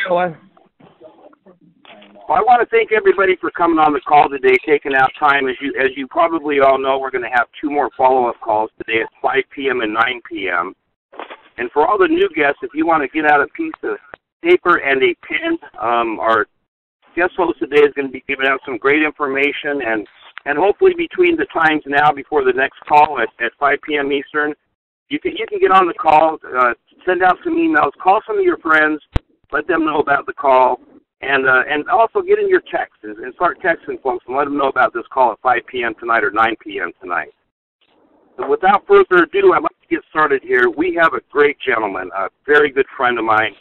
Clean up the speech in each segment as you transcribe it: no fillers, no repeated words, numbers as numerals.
Well, I want to thank everybody for coming on the call today, taking out time. As you probably all know, we're going to have two more follow-up calls today at 5 p.m. and 9 p.m. And for all the new guests, if you want to get out a piece of paper and a pen, our guest host today is going to be giving out some great information, and hopefully between the times now before the next call at 5 p.m. Eastern, you can get on the call, send out some emails, call some of your friends, let them know about the call, and also get in your texts and start texting folks and let them know about this call at 5 p.m. tonight or 9 p.m. tonight. So without further ado, I'd like to get started here. We have a great gentleman, a very good friend of mine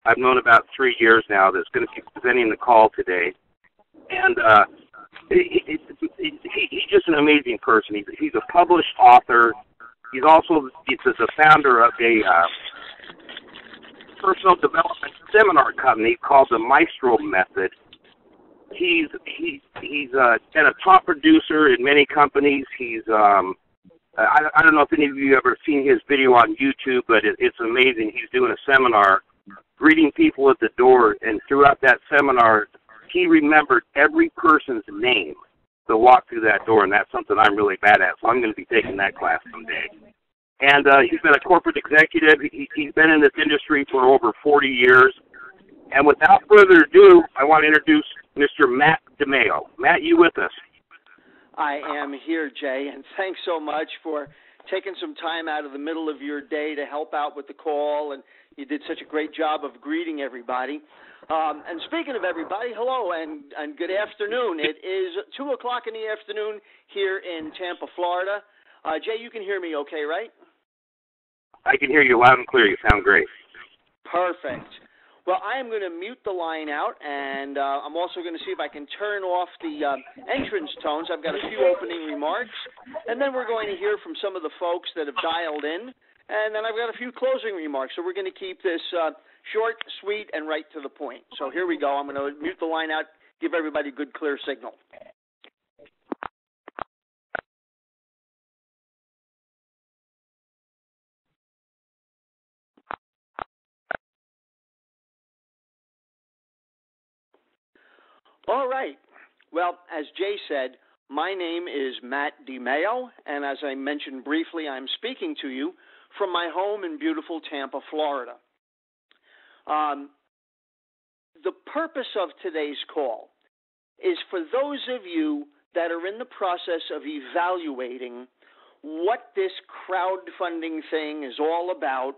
I've known about 3 years now that's going to be presenting the call today. And he's just an amazing person. He's a published author. He's also the founder of a personal development seminar company called the Maestro Method. He's been a top producer in many companies. He's I don't know if any of you have ever seen his video on YouTube, but it's amazing. He's doing a seminar, greeting people at the door, and throughout that seminar, he remembered every person's name to walk through that door, and that's something I'm really bad at, so I'm going to be taking that class someday. And he's been a corporate executive. He's been in this industry for over 40 years. And without further ado, I want to introduce Mr. Matt DeMeo. Matt, you with us? I am here, Jay, and thanks so much for taking some time out of the middle of your day to help out with the call, and you did such a great job of greeting everybody. And speaking of everybody, hello and good afternoon. It is 2 o'clock in the afternoon here in Tampa, Florida. Jay, you can hear me okay, right? I can hear you loud and clear. You sound great. Perfect. Well, I am going to mute the line out, and I'm also going to see if I can turn off the entrance tones. I've got a few opening remarks, and then we're going to hear from some of the folks that have dialed in, and then I've got a few closing remarks. So we're going to keep this short, sweet, and right to the point. So here we go. I'm going to mute the line out, give everybody a good, clear signal. All right. Well, as Jay said, my name is Matt DeMeo, and as I mentioned briefly, I'm speaking to you from my home in beautiful Tampa, Florida. The purpose of today's call is for those of you that are in the process of evaluating what this crowdfunding thing is all about.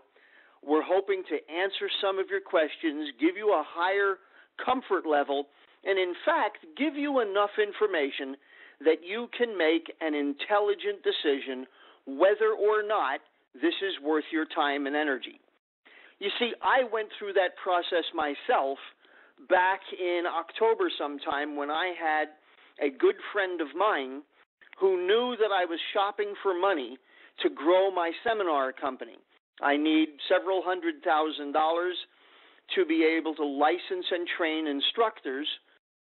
We're hoping to answer some of your questions, give you a higher comfort level, and in fact, give you enough information that you can make an intelligent decision whether or not this is worth your time and energy. You see, I went through that process myself back in October sometime when I had a good friend of mine who knew that I was shopping for money to grow my seminar company. I need several $100,000 to be able to license and train instructors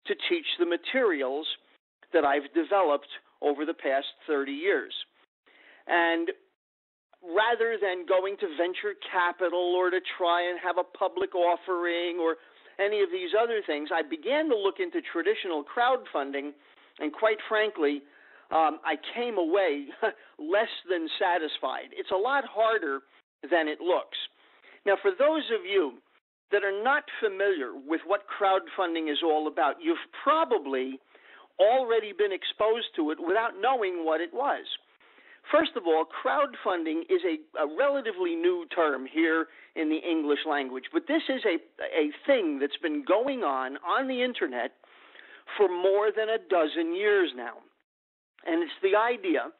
to teach the materials that I've developed over the past 30 years. And rather than going to venture capital or to try and have a public offering or any of these other things, I began to look into traditional crowdfunding, and quite frankly, I came away less than satisfied. It's a lot harder than it looks. Now, for those of you that are not familiar with what crowdfunding is all about, you've probably already been exposed to it without knowing what it was. First of all, crowdfunding is a relatively new term here in the English language, but this is a thing that's been going on the internet for more than a dozen years now. And it's the idea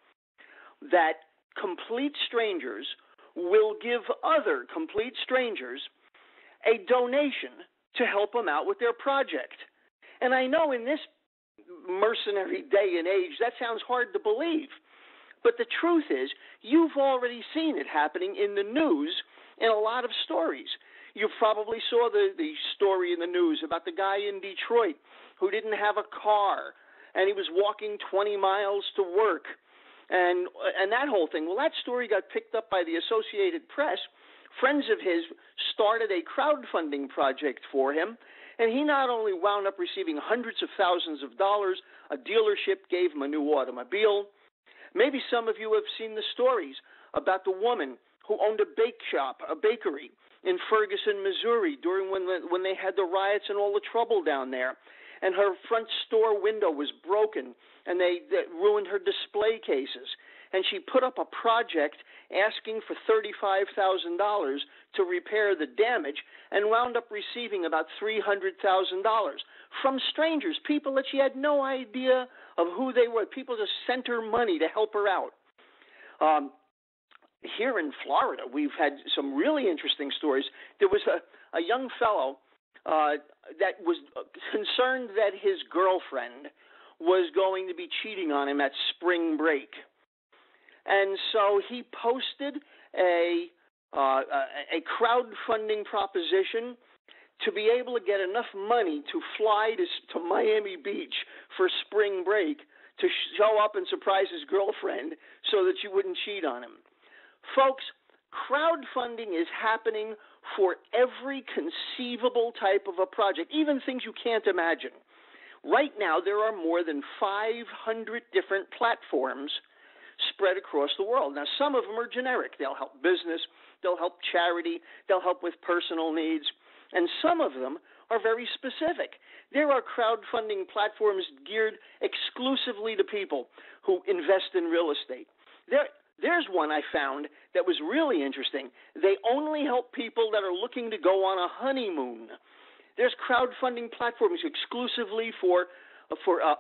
that complete strangers will give other complete strangers a donation to help them out with their project. And I know in this mercenary day and age, that sounds hard to believe. But the truth is, you've already seen it happening in the news in a lot of stories. You probably saw the story in the news about the guy in Detroit who didn't have a car, and he was walking 20 miles to work, and that whole thing. Well, that story got picked up by the Associated Press Friends of his started a crowdfunding project for him, and he not only wound up receiving hundreds of thousands of dollars, a dealership gave him a new automobile. Maybe some of you have seen the stories about the woman who owned a bake shop, a bakery in Ferguson, Missouri, during when they had the riots and all the trouble down there. And her front store window was broken, and they ruined her display cases. And she put up a project asking for $35,000 to repair the damage and wound up receiving about $300,000 from strangers, people that she had no idea of who they were. People just sent her money to help her out. Here in Florida, we've had some really interesting stories. There was a young fellow that was concerned that his girlfriend was going to be cheating on him at spring break. And so he posted a crowdfunding proposition to be able to get enough money to fly to Miami Beach for spring break to show up and surprise his girlfriend so that she wouldn't cheat on him. Folks, crowdfunding is happening for every conceivable type of a project, even things you can't imagine. Right now, there are more than 500 different platforms spread across the world. Now, some of them are generic. They'll help business, they'll help charity, they'll help with personal needs, and some of them are very specific. There are crowdfunding platforms geared exclusively to people who invest in real estate. There's one I found that was really interesting. They only help people that are looking to go on a honeymoon. There's crowdfunding platforms exclusively for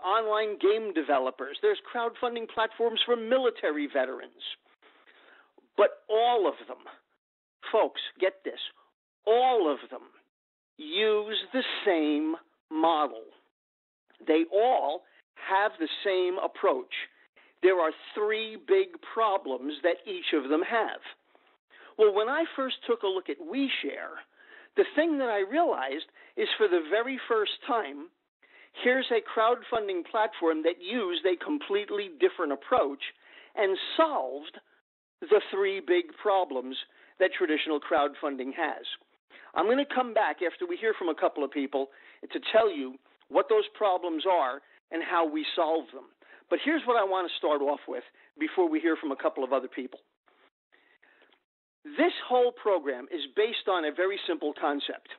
online game developers. There's crowdfunding platforms for military veterans. But all of them, folks, get this, all of them use the same model. They all have the same approach. There are three big problems that each of them have. Well, when I first took a look at WeShare, the thing that I realized is for the very first time, here's a crowdfunding platform that used a completely different approach and solved the three big problems that traditional crowdfunding has. I'm going to come back after we hear from a couple of people to tell you what those problems are and how we solve them. But here's what I want to start off with before we hear from a couple of other people. This whole program is based on a very simple concept.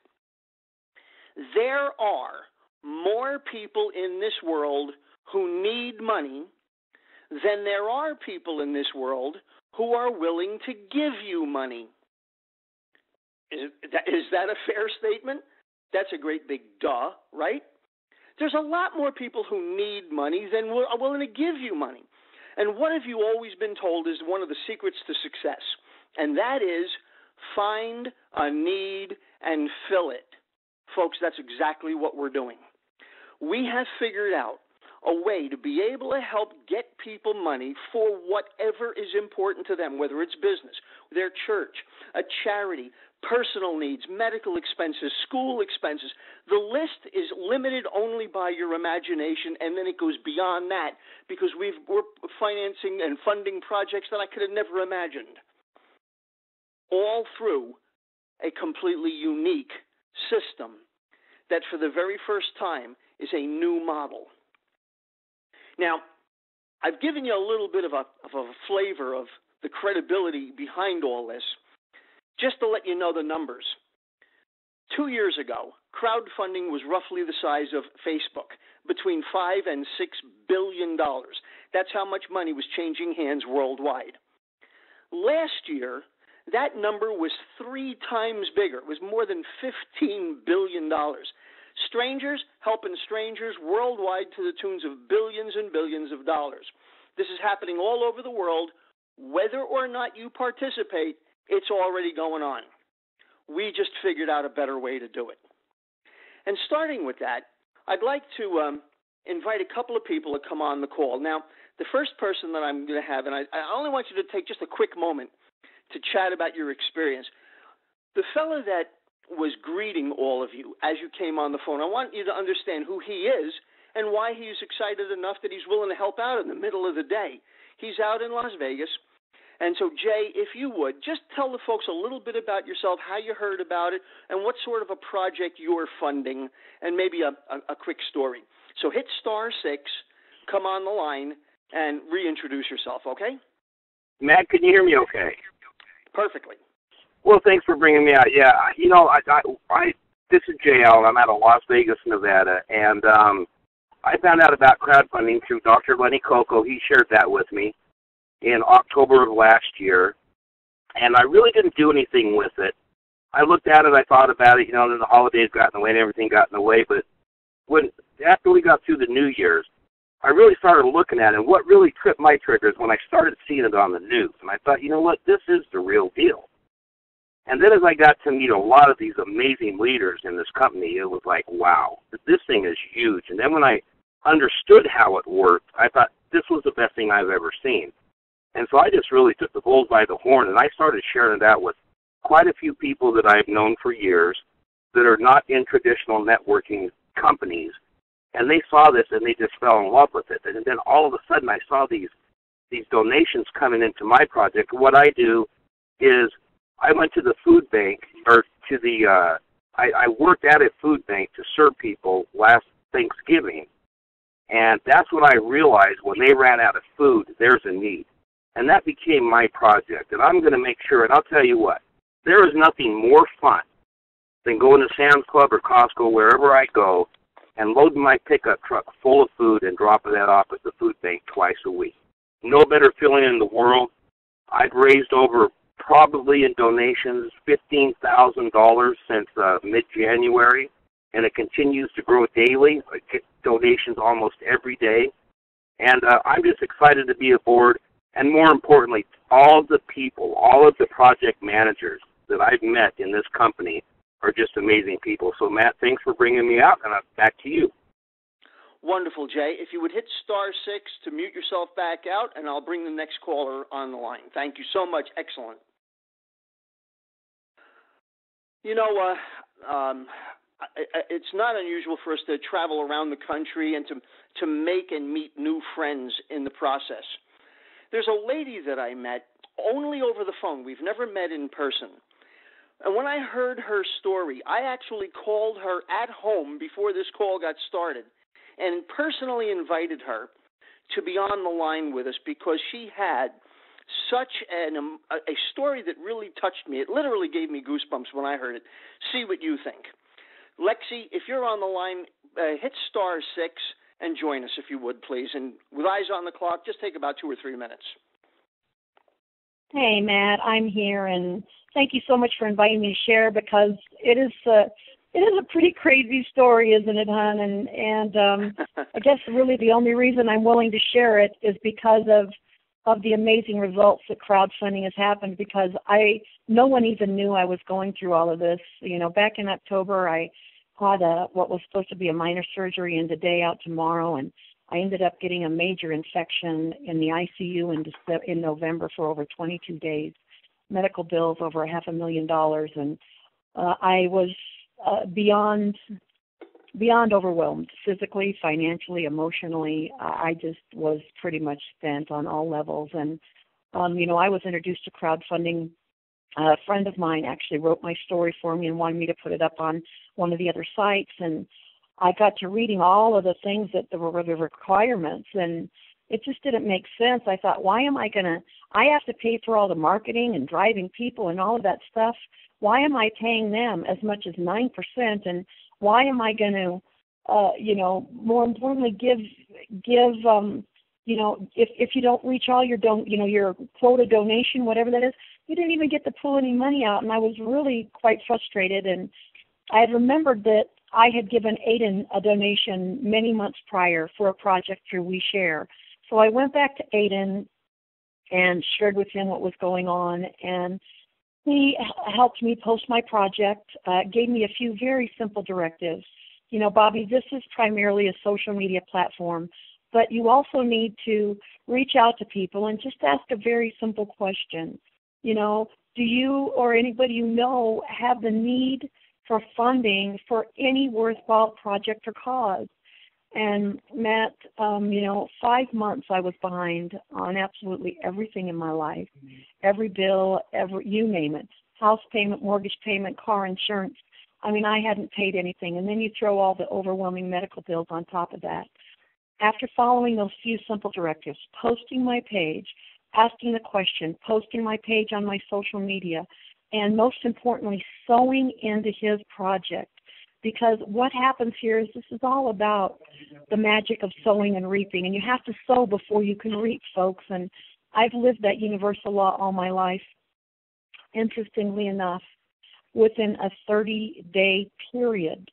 There are more people in this world who need money than there are people in this world who are willing to give you money. Is that a fair statement? That's a great big duh, right? There's a lot more people who need money than are willing to give you money. And what have you always been told is one of the secrets to success? And that is find a need and fill it. Folks, that's exactly what we're doing. We have figured out a way to be able to help get people money for whatever is important to them, whether it's business, their church, a charity, personal needs, medical expenses, school expenses. The list is limited only by your imagination, and then it goes beyond that because we're financing and funding projects that I could have never imagined, all through a completely unique system that for the very first time is a new model. Now, I've given you a little bit of a flavor of the credibility behind all this, just to let you know the numbers. 2 years ago, crowdfunding was roughly the size of Facebook, between $5 and $6 billion. That's how much money was changing hands worldwide. Last year, that number was 3 times bigger. It was more than $15 billion. Strangers helping strangers worldwide to the tunes of billions and billions of dollars. This is happening all over the world. Whether or not you participate, it's already going on. We just figured out a better way to do it. And starting with that, I'd like to invite a couple of people to come on the call. Now, the first person that I'm going to have, and I only want you to take just a quick moment to chat about your experience. The fellow that was greeting all of you as you came on the phone, I want you to understand who he is and why he's excited enough that he's willing to help out in the middle of the day. He's out in Las Vegas, And so, Jay, if you would, just tell the folks a little bit about yourself, how you heard about it, and what sort of a project you're funding, and maybe a quick story. So hit *6, come on the line, and reintroduce yourself, okay? Matt, can you hear me okay? Perfectly. Well, thanks for bringing me out. Yeah, you know, this is Jay Allen. I'm out of Las Vegas, Nevada, and I found out about crowdfunding through Dr. Lenny Coco. He shared that with me in October of last year, and I really didn't do anything with it. I looked at it, I thought about it, you know, then the holidays got in the way and everything got in the way, but after we got through the New Year's, I really started looking at it, and what really tripped my trigger is when I started seeing it on the news, and I thought, you know what, this is the real deal. And then as I got to meet a lot of these amazing leaders in this company, it was like, wow, this thing is huge. And then when I understood how it worked, I thought this was the best thing I've ever seen. And so I just really took the bull by the horn, and I started sharing it out with quite a few people that I've known for years that are not in traditional networking companies. And they saw this, and they just fell in love with it. And then all of a sudden I saw these donations coming into my project. What I do is I went to the food bank, or to the, I worked at a food bank to serve people last Thanksgiving. And that's when I realized when they ran out of food, there's a need. And that became my project. And I'm going to make sure, and I'll tell you what, there is nothing more fun than going to Sam's Club or Costco, wherever I go, and loading my pickup truck full of food and dropping that off at the food bank twice a week. No better feeling in the world. I've raised over, probably in donations, $15,000 since mid-January, and it continues to grow daily. I get donations almost every day. And I'm just excited to be aboard. And more importantly, all of the people, all of the project managers that I've met in this company are just amazing people. So, Matt, thanks for bringing me out, and back to you. Wonderful, Jay. If you would hit *6 to mute yourself back out, and I'll bring the next caller on the line. Thank you so much. Excellent. You know, it's not unusual for us to travel around the country and to make and meet new friends in the process. There's a lady that I met only over the phone. We've never met in person. And when I heard her story, I actually called her at home before this call got started and personally invited her to be on the line with us because she had such a story that really touched me. It literally gave me goosebumps when I heard it. See what you think. Lexi, if you're on the line, hit *6 and join us if you would, please. And with eyes on the clock, just take about 2 or 3 minutes. Hey, Matt, I'm here, and thank you so much for inviting me to share because it is a pretty crazy story, isn't it, hon? And I guess really the only reason I'm willing to share it is because of the amazing results that crowdfunding has happened, because no one even knew I was going through all of this. You know, back in October, I had what was supposed to be a minor surgery in today out tomorrow, and I ended up getting a major infection in the ICU in November for over 22 days, medical bills over $500,000, and I was beyond overwhelmed, physically, financially, emotionally. I just was pretty much spent on all levels. And, you know, I was introduced to crowdfunding. A friend of mine actually wrote my story for me and wanted me to put it up on one of the other sites. And I got to reading all of the things that were the requirements, and it just didn't make sense. I thought, I have to pay for all the marketing and driving people and all of that stuff. Why am I paying them as much as 9%? And why am I going to, you know, more importantly, give you know, if you don't reach all your quota donation, whatever that is, you didn't even get to pull any money out. And I was really quite frustrated. And I had remembered that I had given Aiden a donation many months prior for a project through WeShare. So I went back to Aiden and shared with him what was going on, and he helped me post my project, gave me a few very simple directives. You know, Bobby, this is primarily a social media platform, but you also need to reach out to people and just ask a very simple question. You know, do you or anybody you know have the need for funding for any worthwhile project or cause? And Matt, 5 months I was behind on absolutely everything in my life, every bill, you name it, house payment, mortgage payment, car insurance. I mean, I hadn't paid anything. And then you throw all the overwhelming medical bills on top of that. After following those few simple directives, posting my page, asking the question, posting my page on my social media, and most importantly, sowing into his project. Because what happens here is this is all about the magic of sowing and reaping. And you have to sow before you can reap, folks. And I've lived that universal law all my life. Interestingly enough, within a 30-day period,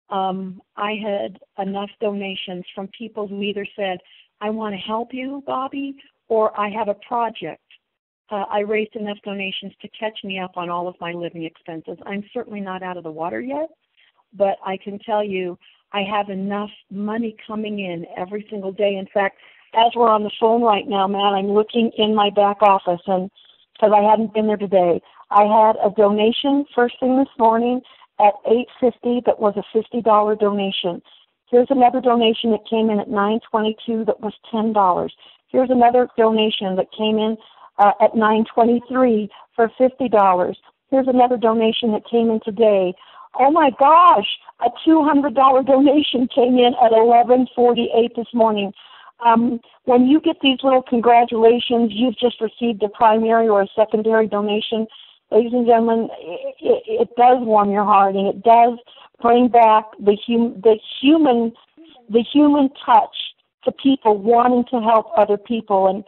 I had enough donations from people who either said, I want to help you, Bobby, or I have a project. I raised enough donations to catch me up on all of my living expenses. I'm certainly not out of the water yet, but I can tell you I have enough money coming in every single day. In fact, as we're on the phone right now, Matt, I'm looking in my back office, and because I hadn't been there today, I had a donation first thing this morning at $8.50 that was a $50 donation. Here's another donation that came in at $9.22 that was $10. Here's another donation that came in at $9.23 for $50. Here's another donation that came in today. Oh my gosh, a $200 donation came in at 11:48 this morning. When you get these little congratulations, you've just received a primary or a secondary donation. Ladies and gentlemen, it does warm your heart, and it does bring back the human touch to people wanting to help other people, and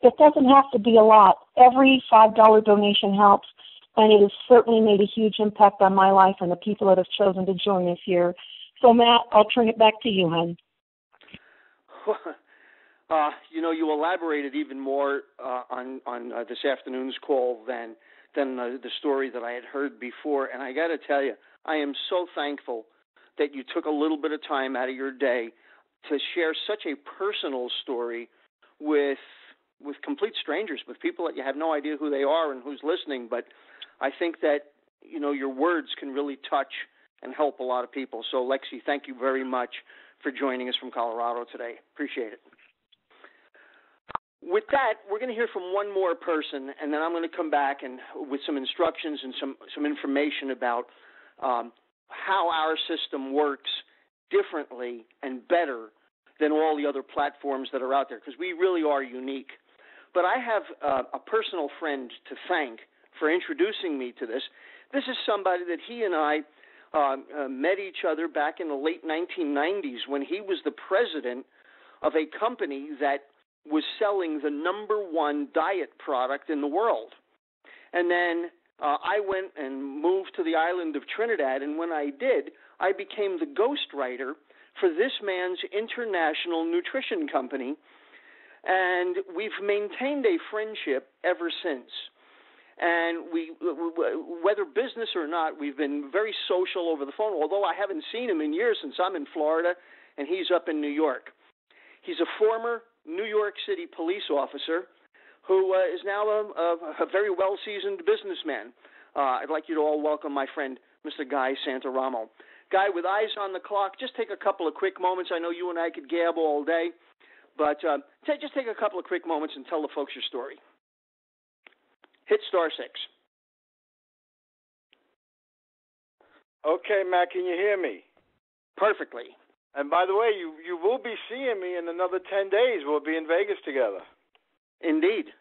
it doesn't have to be a lot. Every $5 donation helps, and it has certainly made a huge impact on my life and the people that have chosen to join us here. So, Matt, I'll turn it back to you, hon. You elaborated even more on this afternoon's call than the story that I had heard before. And I got to tell you, I am so thankful that you took a little bit of time out of your day to share such a personal story with complete strangers, with people that you have no idea who they are and who's listening. But I think that, your words can really touch and help a lot of people. So, Lexi, thank you very much for joining us from Colorado today. Appreciate it. With that, we're going to hear from one more person, and then I'm going to come back and with some instructions and some information about how our system works differently and better than all the other platforms that are out there, because we really are unique. But I have a personal friend to thank for introducing me to this. This is somebody that he and I met each other back in the late 1990s when he was the president of a company that was selling the #1 diet product in the world. And then I went and moved to the island of Trinidad, and when I did, I became the ghostwriter for this man's international nutrition company, and we've maintained a friendship ever since. And we, whether business or not, we've been very social over the phone, although I haven't seen him in years since I'm in Florida and he's up in New York. He's a former New York City police officer who is now a very well-seasoned businessman. I'd like you to all welcome my friend, Mr. Guy Santaramo. Guy, with eyes on the clock, just take a couple of quick moments. I know you and I could gab all day, but just take a couple of quick moments and tell the folks your story. Hit *6. Okay, Matt, can you hear me? Perfectly. And by the way, you will be seeing me in another 10 days. We'll be in Vegas together. Indeed.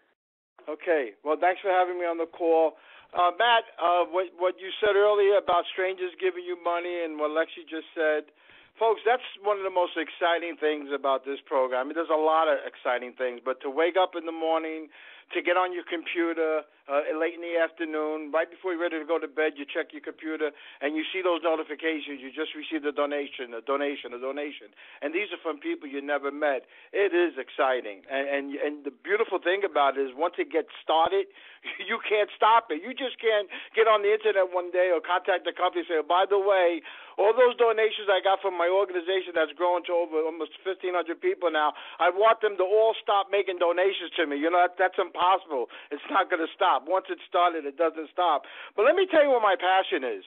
Okay. Well, thanks for having me on the call. Matt, what you said earlier about strangers giving you money and what Lexi just said, folks, that's one of the most exciting things about this program. I mean, there's a lot of exciting things, but to wake up in the morning, to get on your computer late in the afternoon, right before you're ready to go to bed, you check your computer, and you see those notifications. You just received a donation. And these are from people you never met. It is exciting. And the beautiful thing about it is once it gets started, you can't stop it. You just can't get on the internet one day or contact the company and say, oh, by the way, all those donations I got from my organization that's grown to over almost 1,500 people now, I want them to all stop making donations to me. That's impossible. It's not going to stop. Once it's started, it doesn't stop. But let me tell you what my passion is.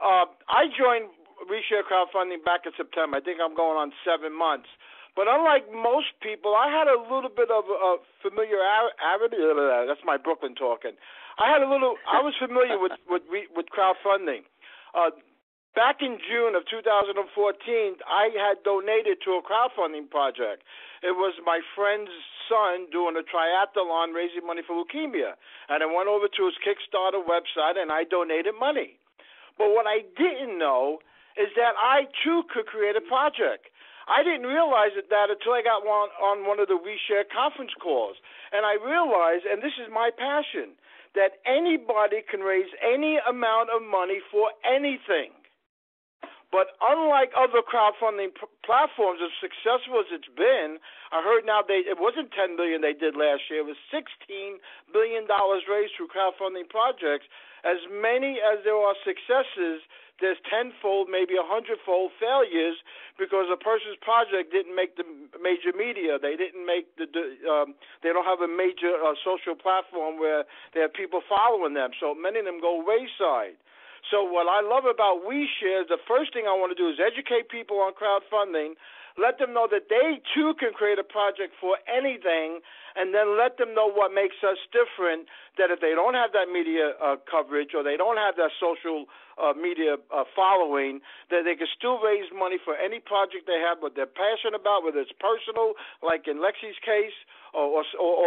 I joined reshare crowdfunding back in September. I think I'm going on 7 months. But unlike most people, I had a little bit of familiarity. That's my Brooklyn talking. I was familiar with crowdfunding. Back in June of 2014, I had donated to a crowdfunding project. It was my friend's son doing a triathlon raising money for leukemia. And I went over to his Kickstarter website and I donated money. But what I didn't know is that I, too, could create a project. I didn't realize that until I got on one of the WeShare conference calls. And I realized, and this is my passion, that anybody can raise any amount of money for anything. But unlike other crowdfunding platforms, as successful as it's been, I heard now it wasn't $10 billion they did last year. It was $16 billion raised through crowdfunding projects. As many as there are successes, there's tenfold, maybe 100-fold failures because a person's project didn't make the major media. They didn't make they don't have a major social platform where they have people following them. So many of them go wayside. So what I love about WeShare, the first thing I want to do is educate people on crowdfunding, let them know that they, too, can create a project for anything, and then let them know what makes us different, that if they don't have that media coverage or they don't have that social media following, that they can still raise money for any project they have, what they're passionate about, whether it's personal, like in Lexi's case, or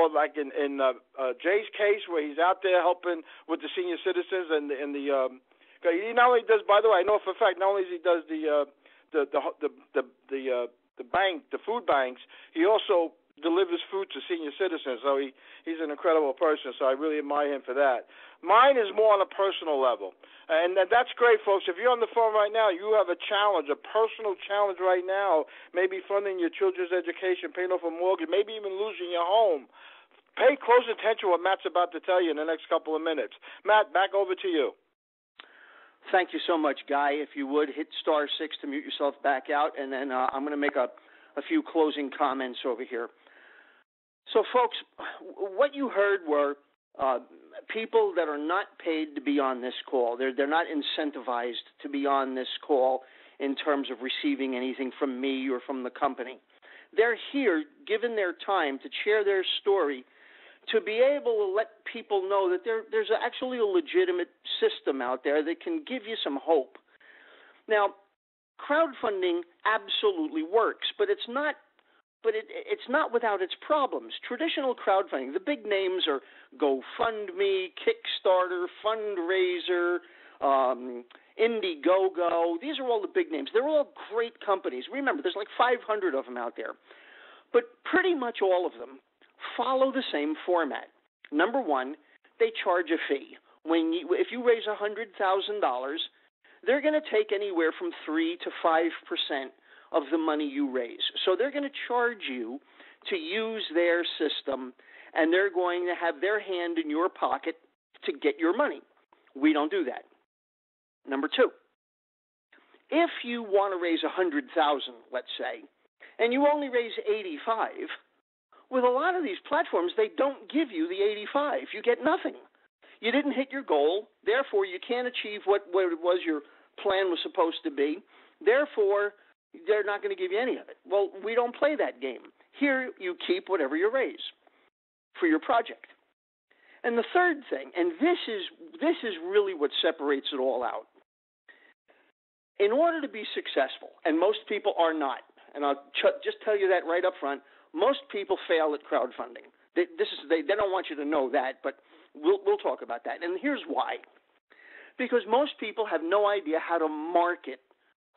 like in Jay's case, where he's out there helping with the senior citizens and the he not only does, by the way, I know for a fact, not only does he does the food banks, he also delivers food to senior citizens. So he's an incredible person. So I really admire him for that. Mine is more on a personal level, and that's great, folks. If you're on the phone right now, you have a challenge, a personal challenge right now. Maybe funding your children's education, paying off a mortgage, maybe even losing your home. Pay close attention to what Matt's about to tell you in the next couple of minutes. Matt, back over to you. Thank you so much, Guy. If you would, hit *6 to mute yourself back out, and then I'm going to make a few closing comments over here. So, folks, what you heard were people that are not paid to be on this call. They're not incentivized to be on this call in terms of receiving anything from me or from the company. They're here, given their time, to share their story, to be able to let people know that there's actually a legitimate system out there that can give you some hope. Now, crowdfunding absolutely works, but it's not without its problems. Traditional crowdfunding, the big names are GoFundMe, Kickstarter, Fundraiser, Indiegogo. These are all the big names. They're all great companies. Remember, there's like 500 of them out there. But pretty much all of them follow the same format. Number one, they charge a fee. If you raise $100,000, they're going to take anywhere from 3 to 5% of the money you raise. So they're going to charge you to use their system, and they're going to have their hand in your pocket to get your money. We don't do that. Number two, if you want to raise $100,000, let's say, and you only raise $85,000, with a lot of these platforms, they don't give you the $85,000. You get nothing. You didn't hit your goal. Therefore, you can't achieve what it was your plan was supposed to be. Therefore, they're not going to give you any of it. Well, we don't play that game. Here, you keep whatever you raise for your project. And the third thing, and this is really what separates it all out. In order to be successful, and most people are not, and I'll just tell you that right up front, most people fail at crowdfunding. They don't want you to know that, but we'll talk about that. And here's why. Because most people have no idea how to market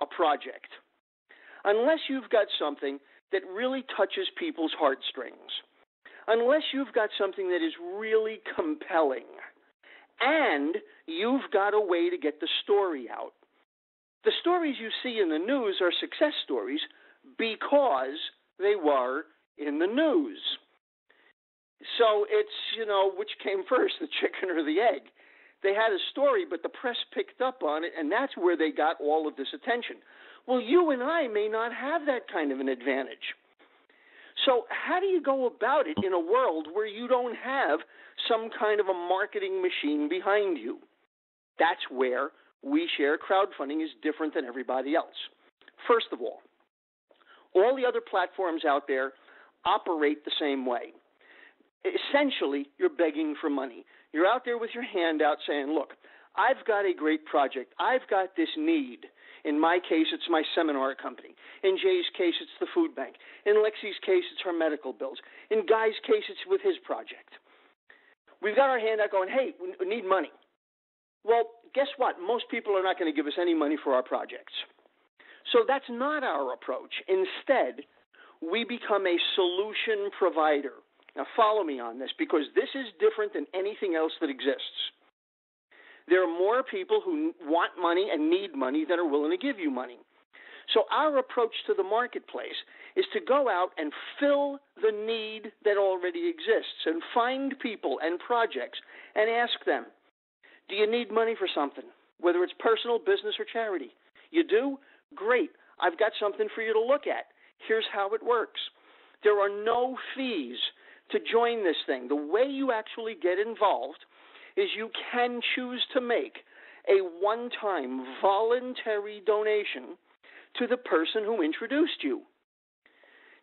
a project. Unless you've got something that really touches people's heartstrings, unless you've got something that is really compelling, and you've got a way to get the story out. The stories you see in the news are success stories because they were in the news. So it's, which came first, the chicken or the egg? They had a story, but the press picked up on it, and that's where they got all of this attention. Well, you and I may not have that kind of an advantage. So how do you go about it in a world where you don't have some kind of a marketing machine behind you? That's where We Share crowdfunding is different than everybody else. First of all the other platforms out there operate the same way. Essentially, you're begging for money. You're out there with your hand out saying, look, I've got a great project. I've got this need. In my case, it's my seminar company. In Jay's case, it's the food bank. In Lexi's case, it's her medical bills. In Guy's case, it's with his project. We've got our hand out going, hey, we need money. Well, guess what? Most people are not going to give us any money for our projects. So that's not our approach. Instead, we become a solution provider. Now, follow me on this, because this is different than anything else that exists. There are more people who want money and need money than are willing to give you money. So our approach to the marketplace is to go out and fill the need that already exists and find people and projects and ask them, do you need money for something, whether it's personal, business, or charity? You do? Great. I've got something for you to look at. Here's how it works. There are no fees to join this thing. The way you actually get involved is you can choose to make a one-time voluntary donation to the person who introduced you.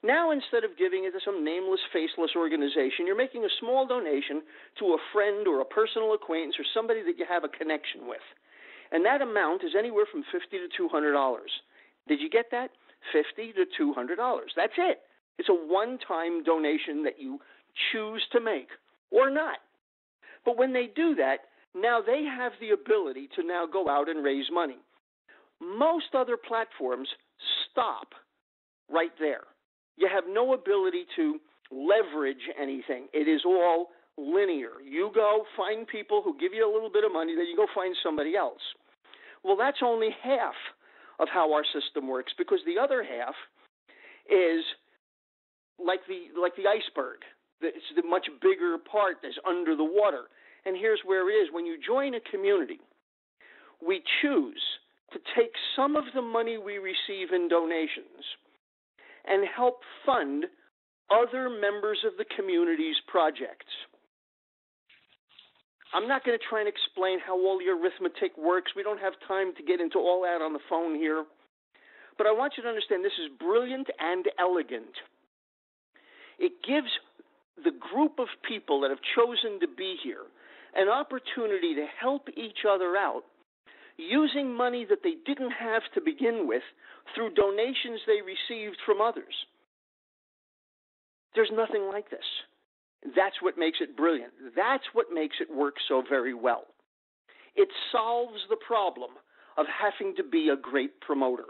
Now, instead of giving it to some nameless, faceless organization, you're making a small donation to a friend or a personal acquaintance or somebody that you have a connection with. And that amount is anywhere from $50 to $200. Did you get that? $50 to $200. That's it. It's a one-time donation that you choose to make or not. But when they do that, now they have the ability to now go out and raise money. Most other platforms stop right there. You have no ability to leverage anything. It is all linear. You go find people who give you a little bit of money, then you go find somebody else. Well, that's only half of how our system works, because the other half is like the iceberg. It's the much bigger part that's under the water. And here's where it is. When you join a community, we choose to take some of the money we receive in donations and help fund other members of the community's projects. I'm not going to try and explain how all the arithmetic works. We don't have time to get into all that on the phone here. But I want you to understand this is brilliant and elegant. It gives the group of people that have chosen to be here an opportunity to help each other out using money that they didn't have to begin with through donations they received from others. There's nothing like this. That's what makes it brilliant. That's what makes it work so very well. It solves the problem of having to be a great promoter,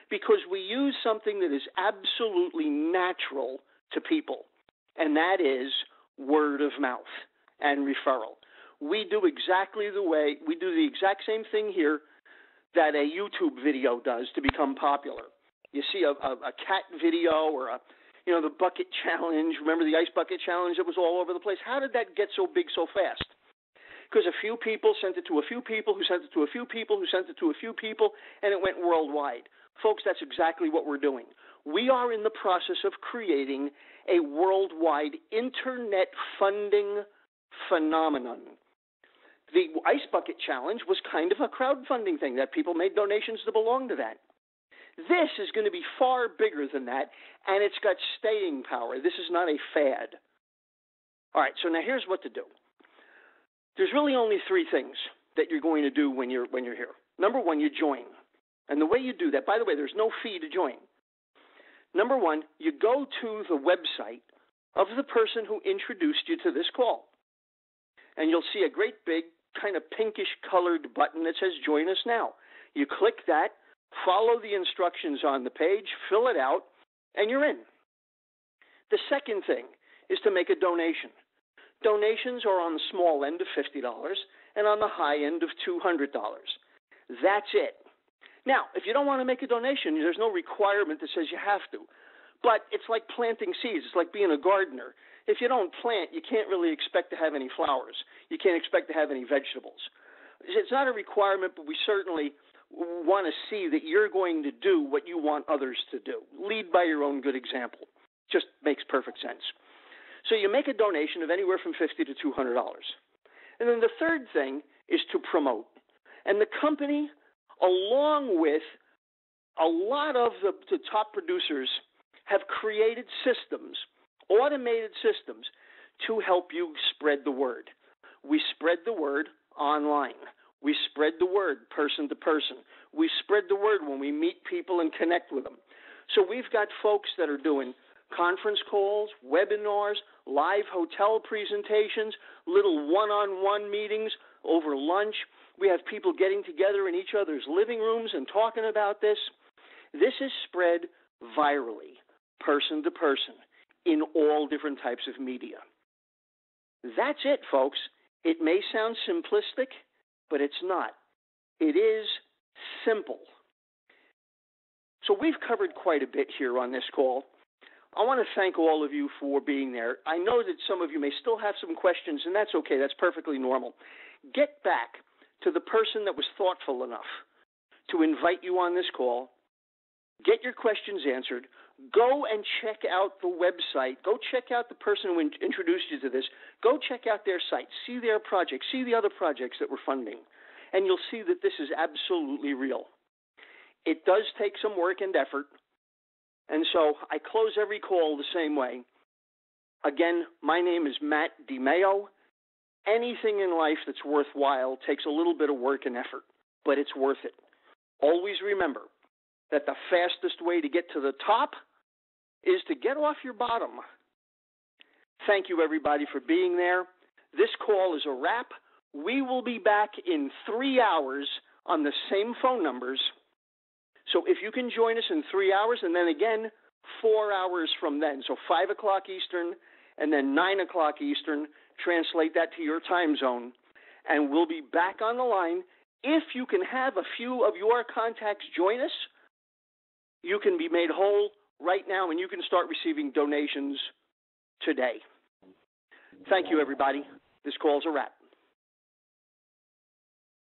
because we use something that is absolutely natural to people, and that is word of mouth and referral. We do the exact same thing here that a YouTube video does to become popular. You see a cat video or the bucket challenge. Remember the ice bucket challenge that was all over the place? How did that get so big so fast? Because a few people sent it to a few people who sent it to a few people who sent it to a few people, and it went worldwide. Folks, that's exactly what we're doing. We are in the process of creating a worldwide internet funding phenomenon. The ice bucket challenge was kind of a crowdfunding thing that people made donations to belong to that. This is going to be far bigger than that, and it's got staying power. This is not a fad. All right, so now here's what to do. There's really only three things that you're going to do when you're here. Number one, you join. And the way you do that, by the way, there's no fee to join. Number one, you go to the website of the person who introduced you to this call. And you'll see a great big kind of pinkish colored button that says Join Us Now. You click that, follow the instructions on the page, fill it out, and you're in. The second thing is to make a donation. Donations are on the small end of $50 and on the high end of $200. That's it. Now, if you don't want to make a donation, there's no requirement that says you have to. But it's like planting seeds. It's like being a gardener. If you don't plant, you can't really expect to have any flowers. You can't expect to have any vegetables. It's not a requirement, but we certainly want to see that you're going to do what you want others to do. Lead by your own good example. Just makes perfect sense. So you make a donation of anywhere from $50 to $200. And then the third thing is to promote. And the company, along with a lot of the top producers, have created systems, automated systems, to help you spread the word. We spread the word online. We spread the word person to person. We spread the word when we meet people and connect with them. So we've got folks that are doing conference calls, webinars, live hotel presentations, little one-on-one meetings over lunch. We have people getting together in each other's living rooms and talking about this. This is spread virally, person to person, in all different types of media. That's it, folks. It may sound simplistic, but it's not. It is simple. So we've covered quite a bit here on this call. I want to thank all of you for being there. I know that some of you may still have some questions, and that's okay. That's perfectly normal. Get back to the person that was thoughtful enough to invite you on this call. Get your questions answered. Go and check out the website. Go check out the person who introduced you to this. Go check out their site. See their projects. See the other projects that we're funding. And you'll see that this is absolutely real. It does take some work and effort. And so I close every call the same way. Again, my name is Matt DiMeo. Anything in life that's worthwhile takes a little bit of work and effort, but it's worth it. Always remember that the fastest way to get to the top is to get off your bottom. Thank you, everybody, for being there. This call is a wrap. We will be back in 3 hours on the same phone numbers. So if you can join us in 3 hours, and then again 4 hours from then, so 5 o'clock Eastern and then 9 o'clock Eastern, translate that to your time zone, and we'll be back on the line. If you can have a few of your contacts join us, you can be made whole right now, and you can start receiving donations today. Thank you, everybody. This call's a wrap.